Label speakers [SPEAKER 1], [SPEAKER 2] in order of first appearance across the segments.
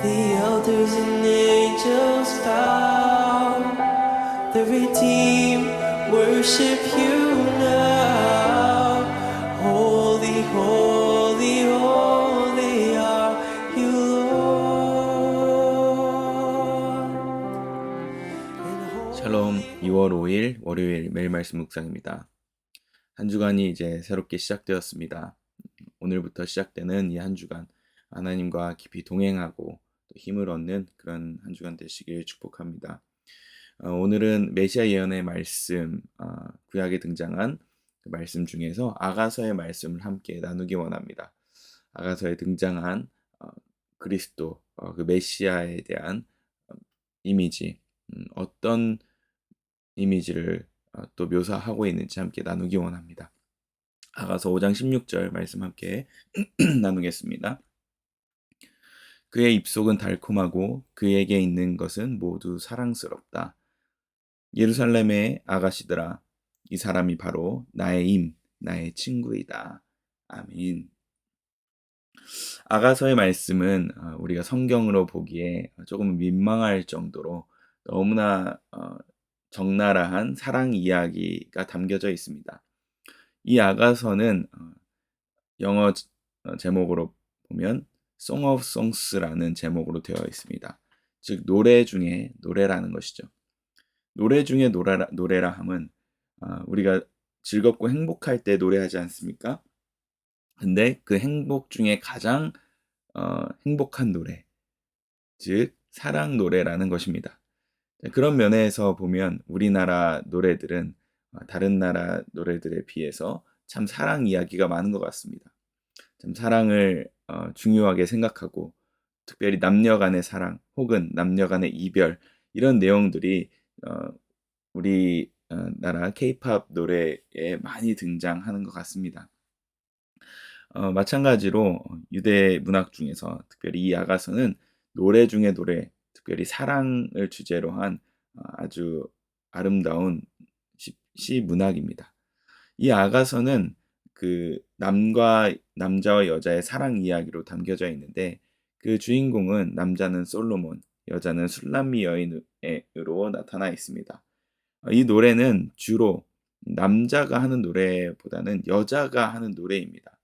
[SPEAKER 1] The elders and angels bow. The redeemed worship you now. Holy, holy, holy are you, Lord.
[SPEAKER 2] 샬롬 2월 5일 월요일 매일 말씀 묵상입니다. 한 주간이 이제 새롭게 시작되었습니다. 오늘부터 시작되는 이 한 주간 하나님과 깊이 동행하고 또 힘을 얻는 그런 한 주간 되시길 축복합니다. 오늘은 메시아 예언의 말씀, 구약에 등장한 그 말씀 중에서 아가서의 말씀을 함께 나누기 원합니다. 아가서에 등장한 그리스도, 그 메시아에 대한 이미지, 어떤 이미지를 또 묘사하고 있는지 함께 나누기 원합니다. 아가서 5장 16절 말씀 함께 나누겠습니다. 그의 입속은 달콤하고 그에게 있는 것은 모두 사랑스럽다. 예루살렘의 아가씨들아, 이 사람이 바로 나의 나의 친구이다. 아멘. 아가서의 말씀은 우리가 성경으로 보기에 조금 민망할 정도로 너무나 적나라한 사랑 이야기가 담겨져 있습니다. 이 아가서는 영어 제목으로 보면 Song of Songs라는 제목으로 되어 있습니다. 즉 노래 중에 노래라는 것이죠. 노래 중에 노래라 함은 우리가 즐겁고 행복할 때 노래하지 않습니까? 근데 그 행복 중에 가장 행복한 노래, 즉 사랑 노래라는 것입니다. 그런 면에서 보면 우리나라 노래들은 다른 나라 노래들에 비해서 참 사랑 이야기가 많은 것 같습니다. 참 사랑을 중요하게 생각하고 특별히 남녀 간의 사랑 혹은 남녀 간의 이별 이런 내용들이 우리 나라 케이팝 노래에 많이 등장하는 것 같습니다. 마찬가지로 유대 문학 중에서 특별히 이 아가서는 노래 중에 노래, 특별히 사랑을 주제로 한 아주 아름다운 시 문학입니다. 이 아가서는 그 남자와 여자의 사랑 이야기로 담겨져 있는데 그 주인공은 남자는 솔로몬, 여자는 술람미 여인으로 나타나 있습니다. 이 노래는 주로 남자가 하는 노래보다는 여자가 하는 노래입니다.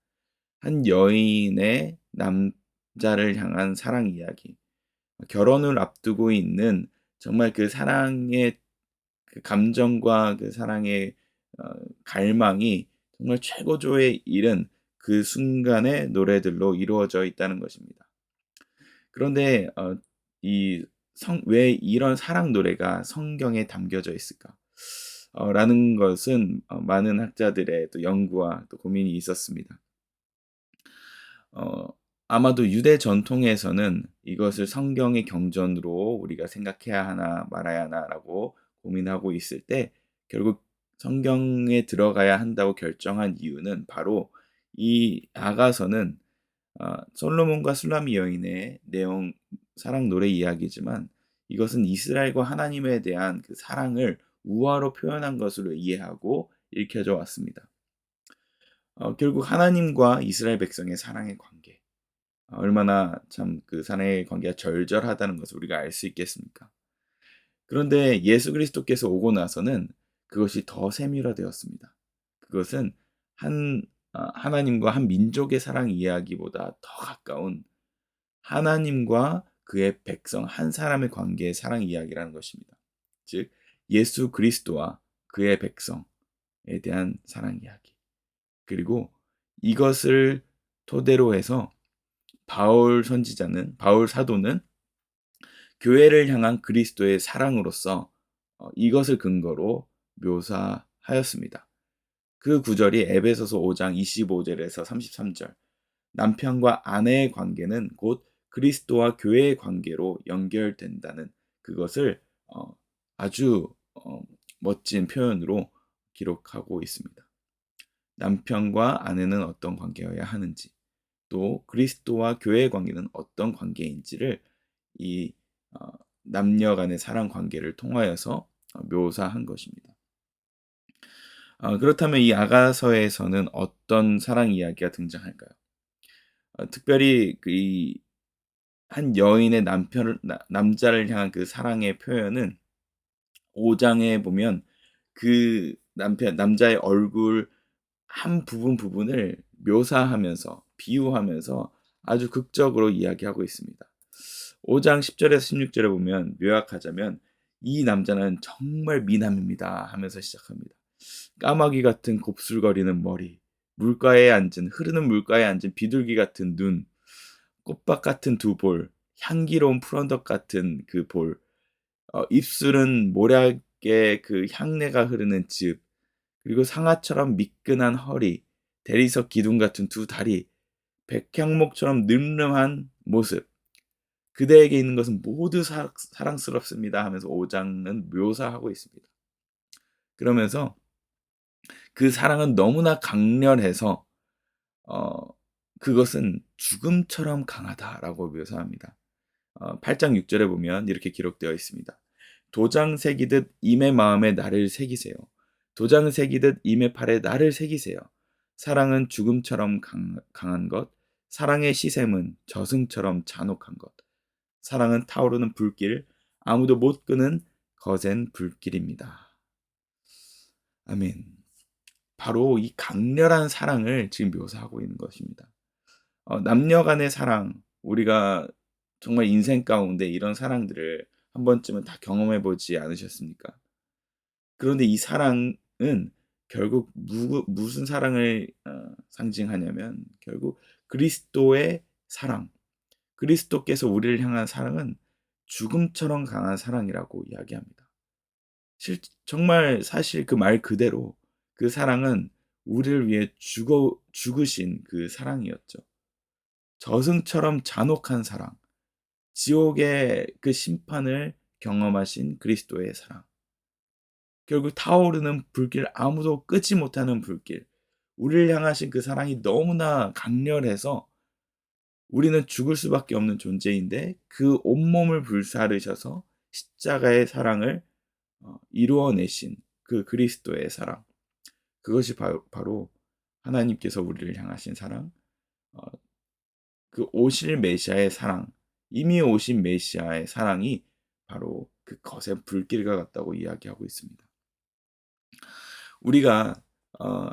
[SPEAKER 2] 한 여인의 남자를 향한 사랑 이야기, 결혼을 앞두고 있는 정말 그 사랑의 그 감정과 그 사랑의 어, 갈망이 정말 최고조에 이른 그 순간의 노래들로 이루어져 있다는 것입니다. 그런데 왜 이런 사랑 노래가 성경에 담겨져 있을까? 라는 것은 많은 학자들의 또 연구와 또 고민이 있었습니다. 어, 아마도 유대 전통에서는 이것을 성경의 경전으로 우리가 생각해야 하나 말아야 하나라고 고민하고 있을 때 결국 성경에 들어가야 한다고 결정한 이유는 바로 이 아가서는 솔로몬과 술람미 여인의 내용 사랑 노래 이야기지만 이것은 이스라엘과 하나님에 대한 그 사랑을 우화로 표현한 것으로 이해하고 읽혀져 왔습니다. 결국 하나님과 이스라엘 백성의 사랑의 관계, 얼마나 참 그 사랑의 관계가 절절하다는 것을 우리가 알 수 있겠습니까? 그런데 예수 그리스도께서 오고 나서는 그것이 더 세밀화되었습니다. 그것은 하나님과 한 민족의 사랑 이야기보다 더 가까운 하나님과 그의 백성 한 사람의 관계의 사랑 이야기라는 것입니다. 즉 예수 그리스도와 그의 백성에 대한 사랑 이야기. 그리고 이것을 토대로 해서 바울 사도는 교회를 향한 그리스도의 사랑으로서 이것을 근거로 묘사하였습니다. 그 구절이 에베소서 5장 25절에서 33절. 남편과 아내의 관계는 곧 그리스도와 교회의 관계로 연결된다는 그것을 아주 멋진 표현으로 기록하고 있습니다. 남편과 아내는 어떤 관계여야 하는지, 또 그리스도와 교회의 관계는 어떤 관계인지를 이 어, 남녀 간의 사랑 관계를 통하여서 묘사한 것입니다. 그렇다면 이 아가서에서는 어떤 사랑 이야기가 등장할까요? 특별히 한 여인의 남자를 향한 그 사랑의 표현은 5장에 보면 그 남자의 얼굴 한 부분을 묘사하면서 비유하면서 아주 극적으로 이야기하고 있습니다. 5장 10절에서 16절에 보면 요약하자면 이 남자는 정말 미남입니다 하면서 시작합니다. 까마귀 같은 곱슬거리는 머리, 흐르는 물가에 앉은 비둘기 같은 눈, 꽃밭 같은 두 볼, 향기로운 푸른덕 같은 그 볼, 입술은 모략의 그 향내가 흐르는 즙, 그리고 상아처럼 미끈한 허리, 대리석 기둥 같은 두 다리, 백향목처럼 늠름한 모습, 그대에게 있는 것은 모두 사랑스럽습니다 하면서 5장은 묘사하고 있습니다. 그러면서 그 사랑은 너무나 강렬해서 어, 그것은 죽음처럼 강하다라고 묘사합니다. 8장 6절에 보면 이렇게 기록되어 있습니다. 도장 새기듯 임의 마음에 나를 새기세요. 도장 새기듯 임의 팔에 나를 새기세요. 사랑은 죽음처럼 강한 것, 사랑의 시샘은 저승처럼 잔혹한 것, 사랑은 타오르는 불길, 아무도 못 끄는 거센 불길입니다. 아멘. 바로 이 강렬한 사랑을 지금 묘사하고 있는 것입니다. 남녀 간의 사랑, 우리가 정말 인생 가운데 이런 사랑들을 한 번쯤은 다 경험해 보지 않으셨습니까? 그런데 이 사랑은 결국 무슨 사랑을 상징하냐면 결국 그리스도의 사랑, 그리스도께서 우리를 향한 사랑은 죽음처럼 강한 사랑이라고 이야기합니다. 정말 사실 그 말 그대로 그 사랑은 우리를 위해 죽으신 그 사랑이었죠. 저승처럼 잔혹한 사랑, 지옥의 그 심판을 경험하신 그리스도의 사랑. 결국 타오르는 불길, 아무도 끄지 못하는 불길. 우리를 향하신 그 사랑이 너무나 강렬해서 우리는 죽을 수밖에 없는 존재인데 그 온몸을 불사르셔서 십자가의 사랑을 이루어내신 그 그리스도의 사랑. 그것이 바로 하나님께서 우리를 향하신 사랑, 어, 그 오실 메시아의 사랑, 이미 오신 메시아의 사랑이 바로 그 거센 불길과 같다고 이야기하고 있습니다. 우리가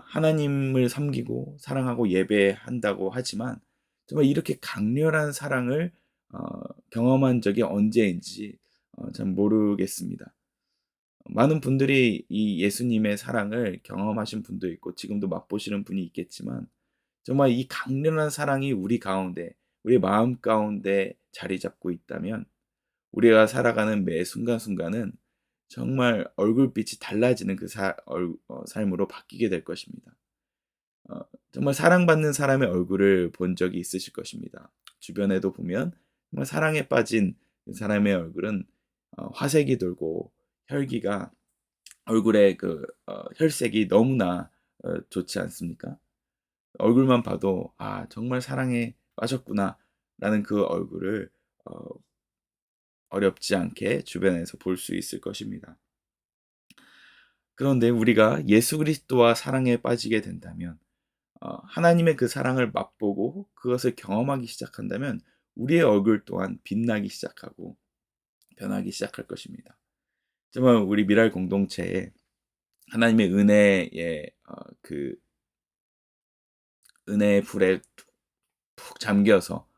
[SPEAKER 2] 하나님을 섬기고 사랑하고 예배한다고 하지만 정말 이렇게 강렬한 사랑을 경험한 적이 언제인지 참 모르겠습니다. 많은 분들이 이 예수님의 사랑을 경험하신 분도 있고 지금도 맛보시는 분이 있겠지만 정말 이 강렬한 사랑이 우리 가운데, 우리 마음 가운데 자리 잡고 있다면 우리가 살아가는 매 순간순간은 정말 얼굴빛이 달라지는 그 삶으로 바뀌게 될 것입니다. 정말 사랑받는 사람의 얼굴을 본 적이 있으실 것입니다. 주변에도 보면 정말 사랑에 빠진 그 사람의 얼굴은 화색이 돌고 혈기가 얼굴의 그 혈색이 너무나 좋지 않습니까? 얼굴만 봐도 아 정말 사랑에 빠졌구나라는 그 얼굴을 어, 어렵지 않게 주변에서 볼 수 있을 것입니다. 그런데 우리가 예수 그리스도와 사랑에 빠지게 된다면 하나님의 그 사랑을 맛보고 그것을 경험하기 시작한다면 우리의 얼굴 또한 빛나기 시작하고 변하기 시작할 것입니다. 정말 우리 미랄 공동체에 하나님의 은혜의 그 은혜의 불에 푹 잠겨서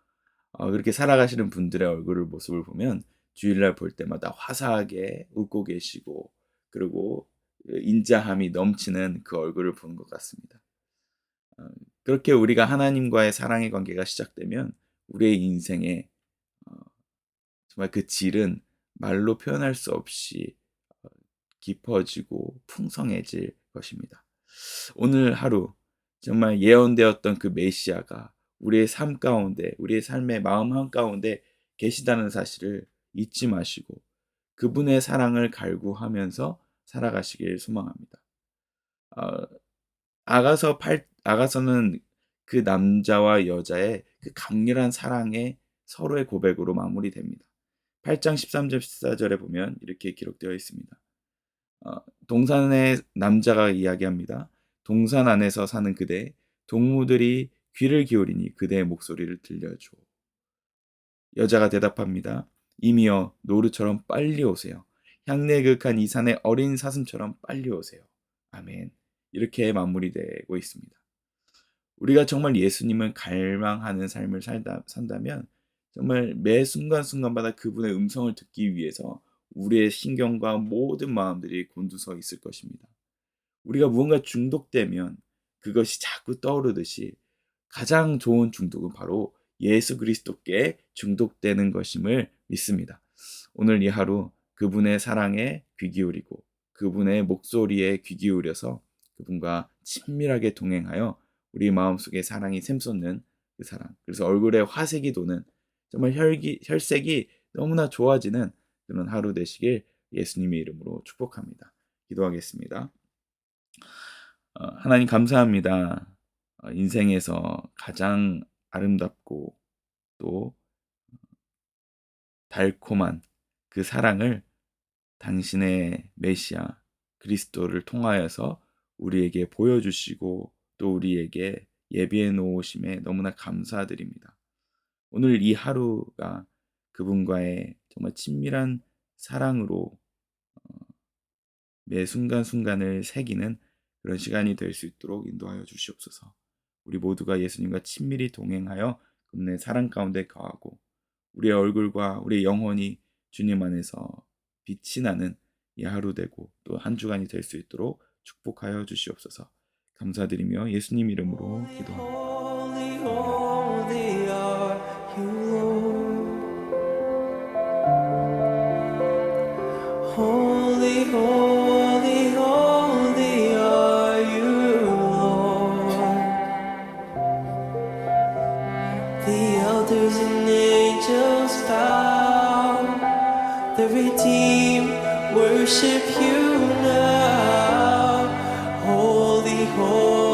[SPEAKER 2] 그렇게 살아가시는 분들의 모습을 보면 주일날 볼 때마다 화사하게 웃고 계시고 그리고 인자함이 넘치는 그 얼굴을 보는 것 같습니다. 그렇게 우리가 하나님과의 사랑의 관계가 시작되면 우리의 인생에 어, 정말 그 질은 말로 표현할 수 없이 깊어지고 풍성해질 것입니다. 오늘 하루 정말 예언되었던 그 메시아가 우리의 삶 가운데, 우리의 삶의 마음 한가운데 계시다는 사실을 잊지 마시고 그분의 사랑을 갈구하면서 살아가시길 소망합니다. 어, 아가서는 그 남자와 여자의 그 강렬한 사랑의 서로의 고백으로 마무리됩니다. 8장 13절 14절에 보면 이렇게 기록되어 있습니다. 동산의 남자가 이야기합니다. 동산 안에서 사는 그대, 동무들이 귀를 기울이니 그대의 목소리를 들려줘. 여자가 대답합니다. 이미여 노루처럼 빨리 오세요. 향내 그윽한 이 산의 어린 사슴처럼 빨리 오세요. 아멘. 이렇게 마무리되고 있습니다. 우리가 정말 예수님을 갈망하는 삶을 산다면 정말 매 순간순간마다 그분의 음성을 듣기 위해서 우리의 신경과 모든 마음들이 곤두서 있을 것입니다. 우리가 무언가 중독되면 그것이 자꾸 떠오르듯이 가장 좋은 중독은 바로 예수 그리스도께 중독되는 것임을 믿습니다. 오늘 이 하루 그분의 사랑에 귀 기울이고 그분의 목소리에 귀 기울여서 그분과 친밀하게 동행하여 우리 마음속에 사랑이 샘솟는 그 사랑, 그래서 얼굴에 화색이 도는 정말 혈색이 너무나 좋아지는 그런 하루 되시길 예수님의 이름으로 축복합니다. 기도하겠습니다. 하나님 감사합니다. 인생에서 가장 아름답고 또 달콤한 그 사랑을 당신의 메시아 그리스도를 통하여서 우리에게 보여주시고 또 우리에게 예비해 놓으심에 너무나 감사드립니다. 오늘 이 하루가 그분과의 정말 친밀한 사랑으로 매 순간순간을 새기는 그런 시간이 될 수 있도록 인도하여 주시옵소서. 우리 모두가 예수님과 친밀히 동행하여 그분의 사랑 가운데 거하고 우리의 얼굴과 우리의 영혼이 주님 안에서 빛이 나는 이 하루 되고 또 한 주간이 될 수 있도록 축복하여 주시옵소서. 감사드리며 예수님 이름으로 기도합니다.
[SPEAKER 1] Holy, holy are you, Lord. Holy, holy, holy are you, Lord. The elders and angels bow, the redeemed worship you now. Holy, holy.